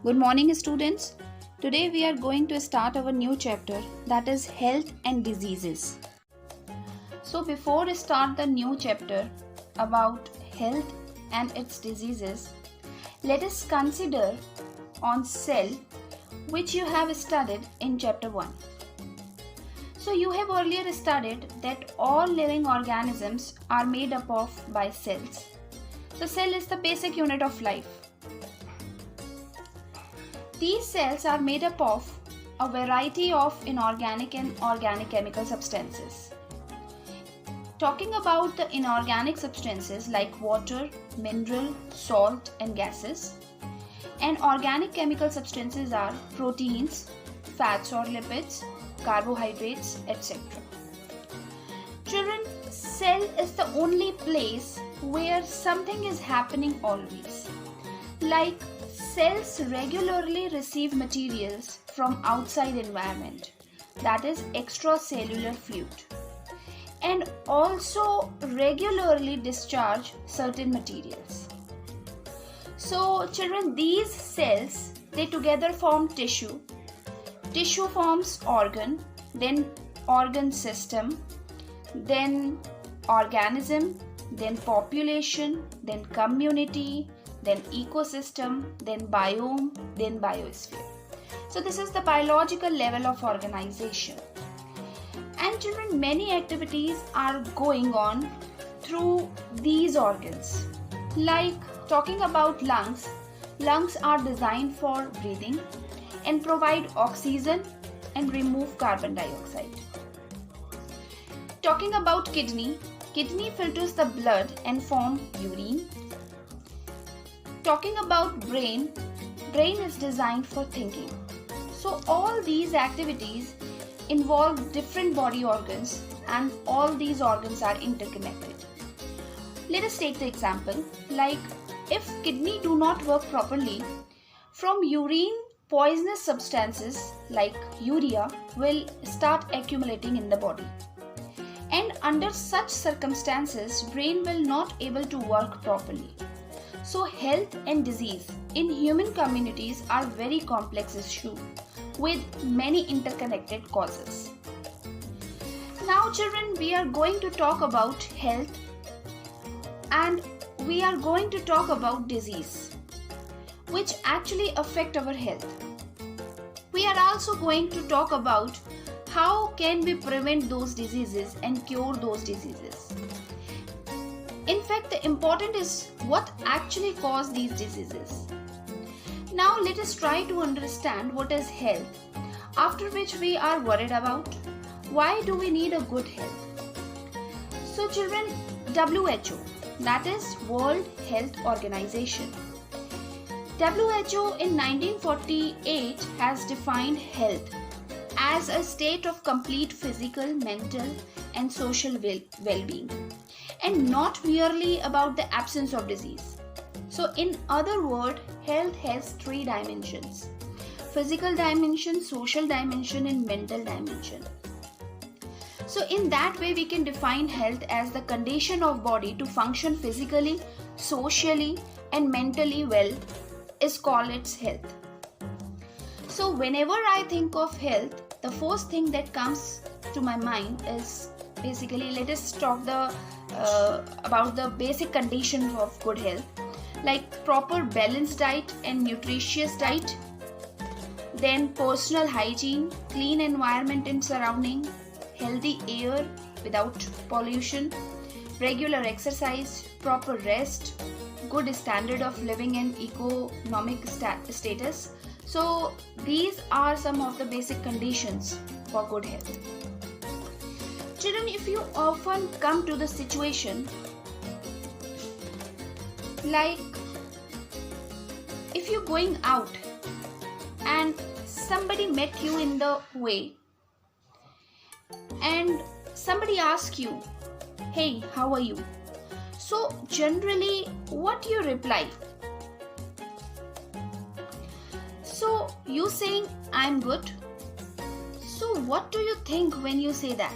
Good morning, students. Today we are going to start our new chapter, that is health and diseases. So before we start the new chapter about health and its diseases, let us consider on cell, which you have studied in chapter 1. So you have earlier studied that all living organisms are made up of by cells. The cell is the basic unit of life. These cells are made up of a variety of inorganic and organic chemical substances. Talking about the inorganic substances like water, mineral, salt and gases, and organic chemical substances are proteins, fats or lipids, carbohydrates, etc. Children, cell is the only place where something is happening always. Like cells regularly receive materials from outside environment, that is extracellular fluid, and also regularly discharge certain materials. So children, these cells, they together form tissue. Tissue forms organ, then organ system, then organism, then population, then community, then ecosystem, then biome, then biosphere. So this is the biological level of organization. And children, many activities are going on through these organs. Like talking about lungs, lungs are designed for breathing and provide oxygen and remove carbon dioxide. Talking about kidney, kidney filters the blood and form urine. Talking about brain, brain is designed for thinking. So all these activities involve different body organs and all these organs are interconnected. Let us take the example, like if kidney do not work properly, from urine poisonous substances like urea will start accumulating in the body. And under such circumstances, brain will not able to work properly. So health and disease in human communities are very complex issue with many interconnected causes. Now children, we are going to talk about health and we are going to talk about disease, which actually affect our health. We are also going to talk about how can we prevent those diseases and cure those diseases. In fact, the important is what actually causes these diseases. Now let us try to understand what is health, after which we are worried about why do we need a good health. So children, WHO, that is World Health Organization. WHO in 1948 has defined health as a state of complete physical, mental and social well-being, and not merely about the absence of disease. So in other words, health has three dimensions: physical dimension, social dimension and mental dimension. So in that way we can define health as the condition of body to function physically, socially and mentally well is called its health. So whenever I think of health, the first thing that comes to my mind is basically, let us talk about the basic conditions of good health, like proper balanced diet and nutritious diet, then personal hygiene, clean environment and surrounding, healthy air without pollution, regular exercise, proper rest, good standard of living and economic status. So these are some of the basic conditions for good health. Children, if you often come to the situation like if you're going out and somebody met you in the way and somebody asks you, hey, how are you? So generally what you reply? So you saying I'm good. So what do you think when you say that?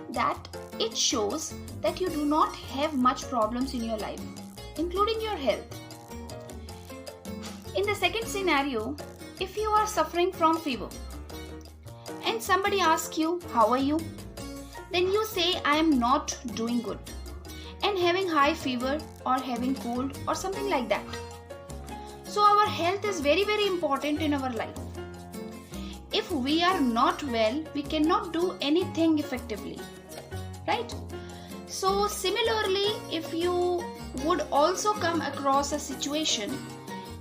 That it shows that you do not have much problems in your life, including your health. In the second scenario, if you are suffering from fever and somebody asks you, how are you? Then you say, I am not doing good, and having high fever or having cold or something like that. So our health is very, very important in our life. If we are not well, we cannot do anything effectively, right? So similarly, if you would also come across a situation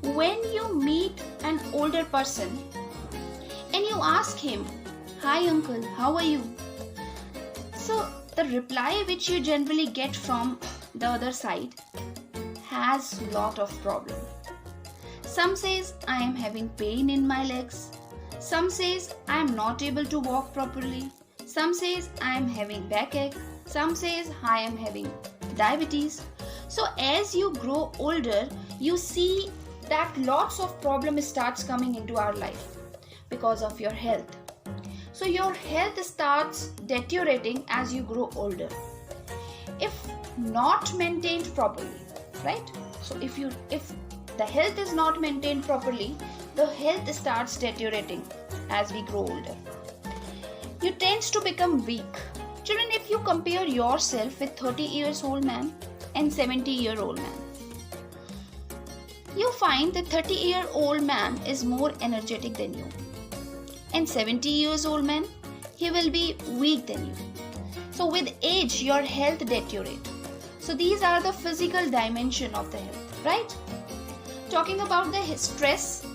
when you meet an older person and you ask him, hi uncle, how are you? So the reply which you generally get from the other side has lot of problem. Some says, I am having pain in my legs. Some says, I am not able to walk properly. Some says, I am having backache. Some says, I am having diabetes. So as you grow older, you see that lots of problems starts coming into our life because of your health. So your health starts deteriorating as you grow older, if not maintained properly, right? So if the health is not maintained properly, the health starts deteriorating as we grow older. You tend to become weak. Children, if you compare yourself with 30 years old man and 70-year-old man, you find that 30-year-old man is more energetic than you. And 70 years old man, he will be weak than you. So with age, your health deteriorates. So these are the physical dimension of the health, right? Talking about the stress.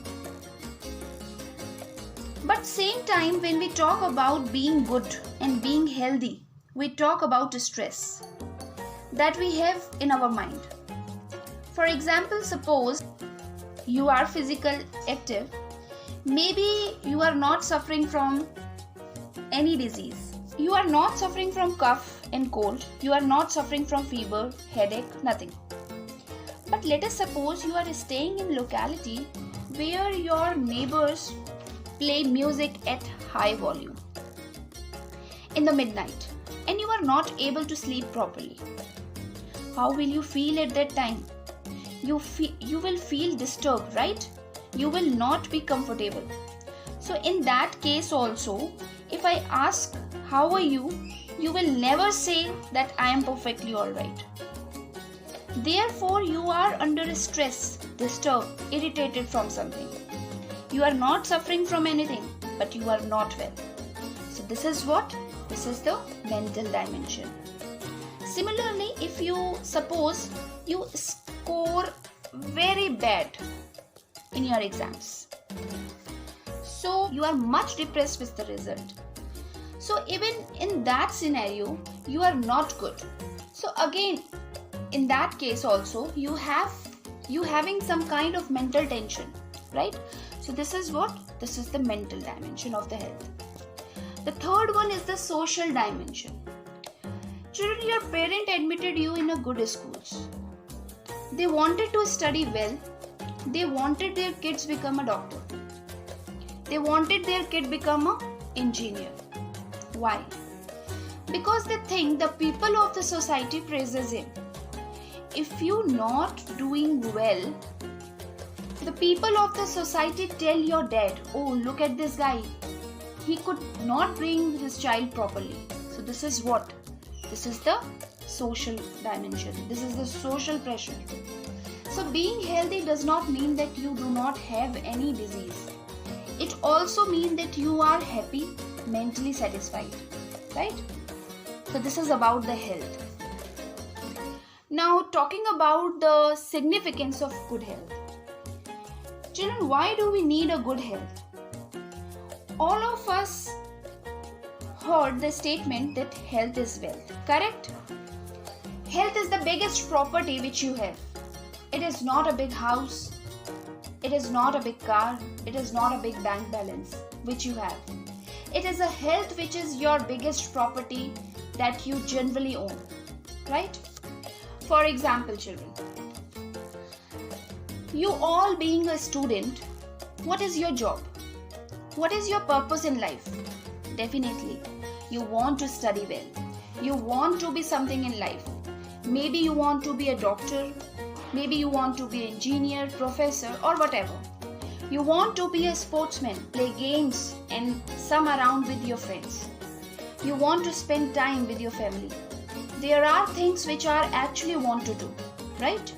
But same time, when we talk about being good and being healthy, we talk about stress that we have in our mind. For example, suppose you are physical active. Maybe you are not suffering from any disease. You are not suffering from cough and cold. You are not suffering from fever, headache, nothing. But let us suppose you are staying in locality where your neighbors play music at high volume in the midnight and you are not able to sleep properly. How will you feel at that time? You will feel disturbed, right? You will not be comfortable. So in that case also, if I ask, how are you? You will never say that I am perfectly alright. Therefore, you are under stress, disturbed, irritated from something. You are not suffering from anything, but you are not well. So this is what? This is the mental dimension. Similarly, if you suppose you score very bad in your exams, so you are much depressed with the result. So even in that scenario, you are not good. So again, in that case also, you having some kind of mental tension, right? So this is what? This is the mental dimension of the health. The third one is the social dimension. Children, your parent admitted you in a good schools. They wanted to study well. They wanted their kids become a doctor. They wanted their kid become an engineer. Why? Because they think the people of the society praises him. If you not doing well, the people of the society tell your dad, oh, look at this guy. He could not bring his child properly. So this is what? This is the social dimension. This is the social pressure. So being healthy does not mean that you do not have any disease. It also means that you are happy, mentally satisfied, right? So this is about the health. Now talking about the significance of good health. Children, why do we need a good health? All of us heard the statement that health is wealth, correct? Health is the biggest property which you have. It is not a big house. It is not a big car. It is not a big bank balance which you have. It is a health which is your biggest property that you generally own, right? For example, children, you all being a student, what is your job? What is your purpose in life? Definitely, you want to study well. You want to be something in life. Maybe you want to be a doctor. Maybe you want to be an engineer, professor, or whatever. You want to be a sportsman, play games and some around with your friends. You want to spend time with your family. There are things which are actually want to do, right?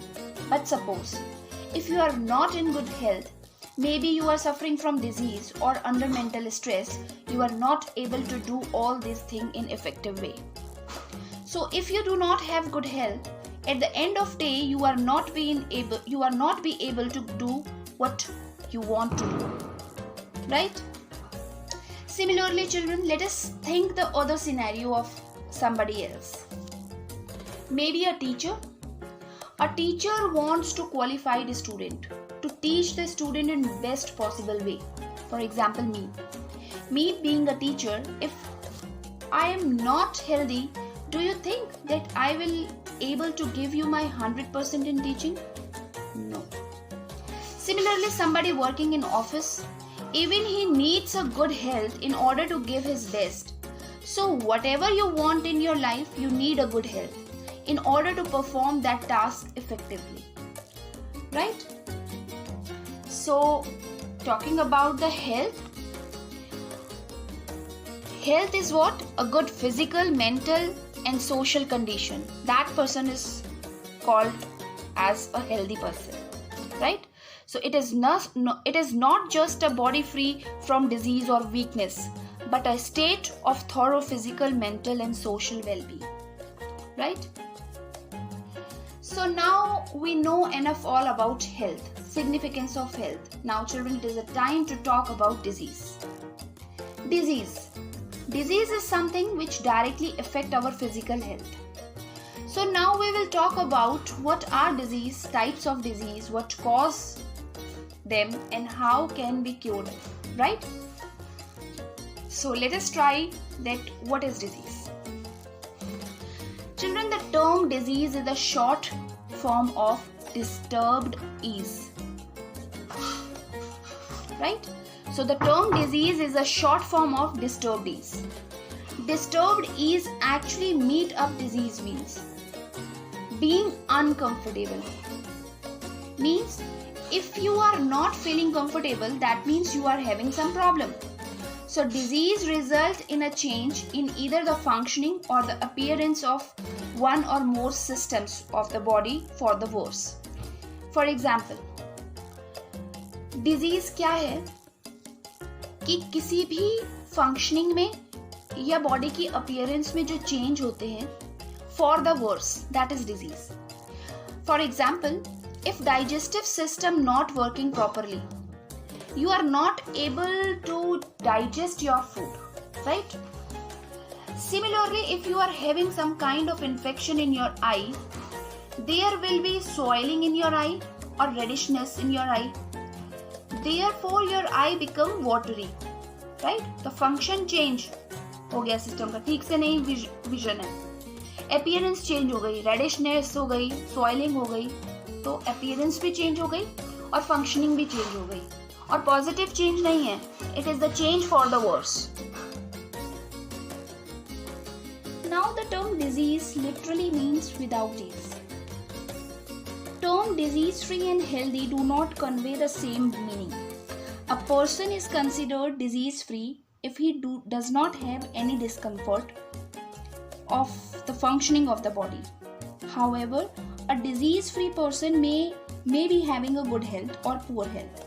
But suppose if you are not in good health, maybe you are suffering from disease or under mental stress, you are not able to do all these things in effective way. So if you do not have good health, at the end of day you are not be able to do what you want to do, right? Similarly, children, let us think the other scenario of somebody else. Maybe a teacher. A teacher wants to qualify the student, to teach the student in best possible way. For example, me being a teacher, if I am not healthy, do you think that I will able to give you my 100% in teaching? No. Similarly, somebody working in office, even he needs a good health in order to give his best. So whatever you want in your life, you need a good health in order to perform that task effectively, right? So talking about the health is what? A good physical, mental and social condition. That person is called as a healthy person, right? So it is not just a body free from disease or weakness, but a state of thorough physical, mental and social well-being, right? So now we know enough all about health, significance of health. Now children, it is a time to talk about disease. Disease is something which directly affect our physical health. So now we will talk about what are disease, types of disease, what cause them and how can be cured, right? So let us try that. What is disease? Children, the term disease is a short form of disturbed ease, right? So the term disease is a short form of disturbed ease. Disturbed ease actually meet up disease means being uncomfortable. Means if you are not feeling comfortable, that means you are having some problem. So disease results in a change in either the functioning or the appearance of one or more systems of the body for the worse. For example, disease क्या है कि किसी भी functioning में या body की appearance में जो change होते हैं for the worse, that is disease. For example, if digestive system not working properly, you are not able to digest your food, right? Similarly, if you are having some kind of infection in your eye, there will be swelling in your eye or reddishness in your eye. Therefore, your eye become watery, right? The function change हो गया system का, ठीक से नहीं vision है, appearance change हो गई, reddishness हो गई, सॉइलिंग हो गई, तो अपीयरेंस भी चेंज हो गई और फंक्शनिंग भी चेंज हो गई. और पॉजिटिव चेंज नहीं है, it is the change for the worse. Now the term disease literally means without ease. Term disease free and healthy do not convey the same meaning. A person is considered disease free if he does not have any discomfort of the functioning of the body. However, a disease free person may be having a good health or poor health.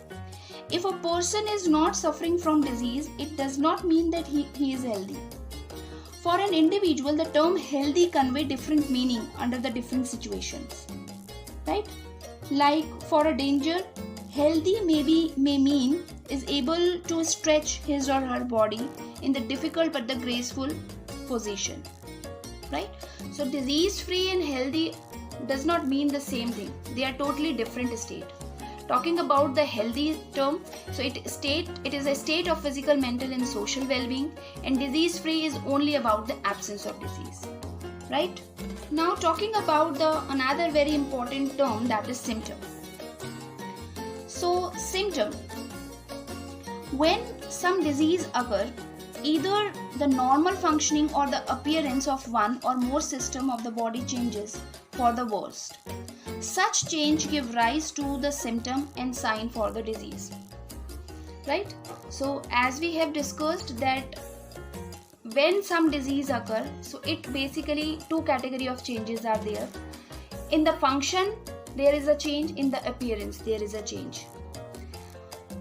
If a person is not suffering from disease, it does not mean that he is healthy. For an individual, the term healthy convey different meaning under the different situations, right? Like for a danger, healthy may mean is able to stretch his or her body in the difficult but the graceful position, right? So disease free and healthy does not mean the same thing. They are totally different state. Talking about the healthy term, so it is a state of physical, mental and social well-being, and disease free is only about the absence of disease, right? Now talking about the another very important term, that is symptom. So symptom, when some disease occur, either the normal functioning or the appearance of one or more system of the body changes for the worst. Such change give rise to the symptom and sign for the disease. right? So as we have discussed that when some disease occur, so it basically two category of changes are there. In the function there is a change, in the appearance there is a change,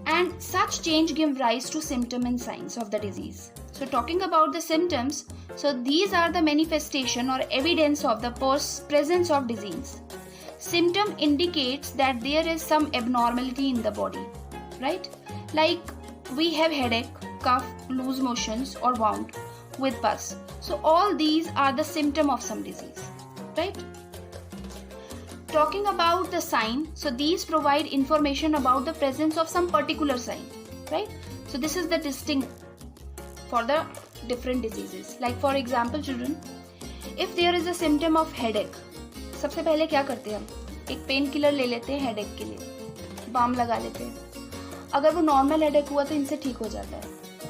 and such change give rise to symptom and signs of the disease. So talking about the symptoms, so these are the manifestation or evidence of the presence of disease. Symptom indicates that there is some abnormality in the body, right? Like we have headache, cough, loose motions or wound with pus. So all these are the symptom of some disease, right? Talking about the sign, so these provide information about the presence of some particular sign, right? So this is the distinct for the different diseases. Like for example children, if there is a symptom of headache, सबसे पहले क्या करते हैं हम, एक pain killer ले लेते हैं हेडेक के लिए, बाम लगा लेते हैं. अगर वो नॉर्मल हेडेक हुआ तो इनसे ठीक हो जाता है,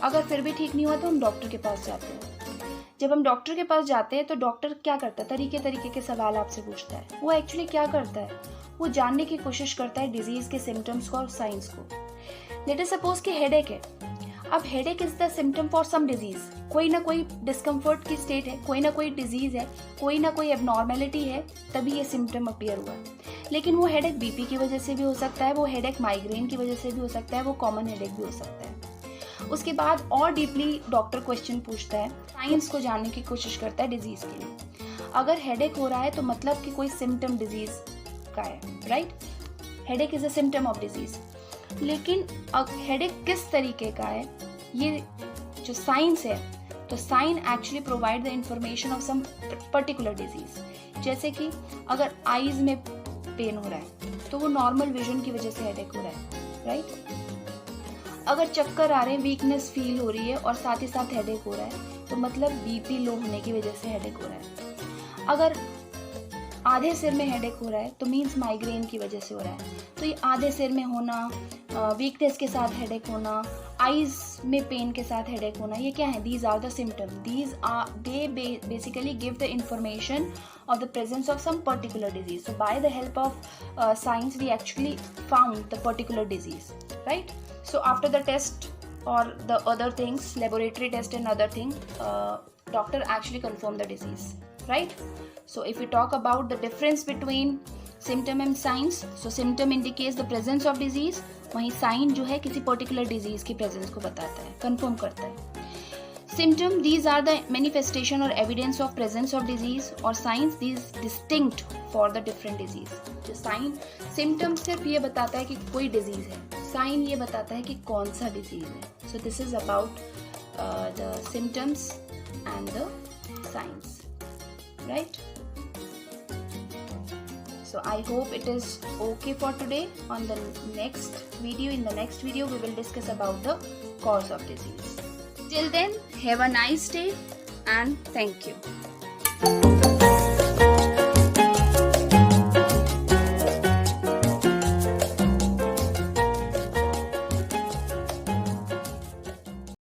अगर फिर भी ठीक नहीं हुआ तो हम डॉक्टर के पास जाते हैं. जब हम डॉक्टर के पास जाते हैं तो डॉक्टर क्या करता है, तरीके के सवाल आपसे पूछता है. वो एक्चुअली क्या करता है, वो जानने की कोशिश करता है डिजीज के सिम्टम्स को और साइंस को. लेट अस सपोज कि हेडेक है. अब headache is the symptom for some disease, कोई ना कोई डिस्कम्फर्ट की स्टेट है, कोई ना कोई डिजीज है, कोई ना कोई एबनॉर्मेलिटी है, तभी ये सिम्टम अपीयर हुआ. लेकिन वो हेडेक बीपी की वजह से भी हो सकता है, वो हेडेक माइग्रेन की वजह से भी हो सकता है, वो कॉमन हेडेक भी हो सकता है. उसके बाद और डीपली डॉक्टर क्वेश्चन पूछता है, साइंस को जानने की कोशिश करता है डिजीज के लिए. अगर हेडेक हो रहा है तो मतलब कि कोई सिम्टम डिजीज का है, right? Headache is a symptom of disease. लेकिन हेडेक किस तरीके का है, ये जो साइंस है, तो sign actually provide the information of some particular disease. जैसे कि अगर आईज में पेन हो रहा है तो वो नॉर्मल विजन की वजह से हेडेक हो रहा है, राइट? अगर चक्कर आ रहे हैं, वीकनेस फील हो रही है और साथ ही साथ हेडेक हो रहा है, तो मतलब बीपी लो होने की वजह से हेडेक हो रहा है. अगर आधे सिर में हेडेक हो रहा है तो मीन्स माइग्रेन की वजह से हो रहा है. तो ये आधे सिर में होना, वीकनेस के साथ हेडेक होना, आईज में पेन के साथ हेडेक होना, ये क्या है? These are the symptom. These are they basically give the information of the presence of some particular disease. So by the help of science we actually found the particular disease, right? So after the test or the other things, laboratory test and other thing, doctor actually confirm the disease, right? So if we talk about the difference between symptom and signs, so symptom indicates the presence of disease, वहीं sign जो है किसी particular disease की presence को बताता है, confirm करता है. Symptom, these are the manifestation or evidence of presence of disease, or signs, these distinct for the different disease. जो sign, symptom सिर्फ ये बताता है कि कोई disease है, sign ये बताता है कि कौन सा disease है. So this is about the symptoms and the signs, right? So I hope it is okay for today. On the next video, in the next video we will discuss about the cause of disease. Till then, have a nice day and thank you.